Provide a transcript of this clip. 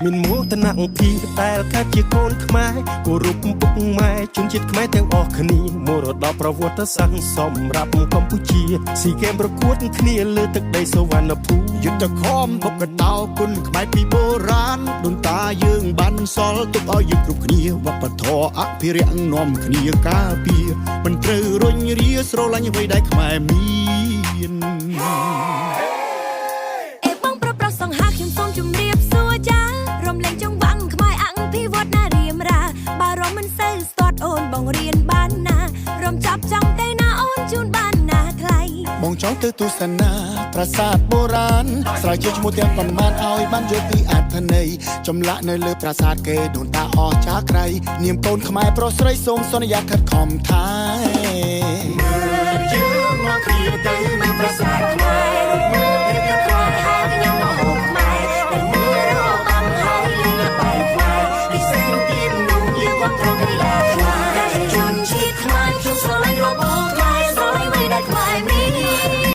មានមោទនភាពតែកើតជាកូនខ្មែរគោរពពុកម៉ែជនជាតិខ្មែរទាំងអស់គ្នាមរតកប្រវត្តិសាស្ត្រសម្រាប់កម្ពុជាស៊ីហ្គេមប្រកួតគ្នាលើទឹកដីសុវណ្ណភូមិយុទ្ធខំបុកកតោគុណខ្មែរពីបុរាណដូនតាយើងបានបន្សល់ទុកឲ្យយើងគ្រប់គ្នាវប្បធម៌អភិរក្សនាំគ្នាការពារមិនត្រូវរុញរាស្រឡាញ់អ្វីដែលខ្មែរមានបងប្រុសប្រុសសង្ហាខ្ញុំសូមជម្រាបសួរចារំលែងចង្វាក់ខ្មែរអភិវឌ្ឍណារៀមរាបារម្ភមិនសូវស្ទាត់អូនបងរៀនបានណារំចាប់ចង់ទៅណាអូនជូនបានណាថ្លៃបងចង់ទៅទស្សនាប្រាសាទបុរាណស្រាវជ្រាវឈ្មោះទាំងប៉ុន្មានឲ្យបានយល់ពីអត្ថន័យចម្លាក់នៅលើប្រាសាទគេដូនតាអស្ចារ្យក្រៃនាមកូនខ្មែរប្រុសស្រីសូមសន្យាខិតខំថែមើលយើងមកគ្នាទៅនៅប្រាសាទខ្មែរមើលយើងក្រោយហើយខ្ញុំមកហូបខ្មែរមើលរបាំហើយយើងបែកផ្លែពិសេសទៀតនោះយើងគាត់ត្រូវ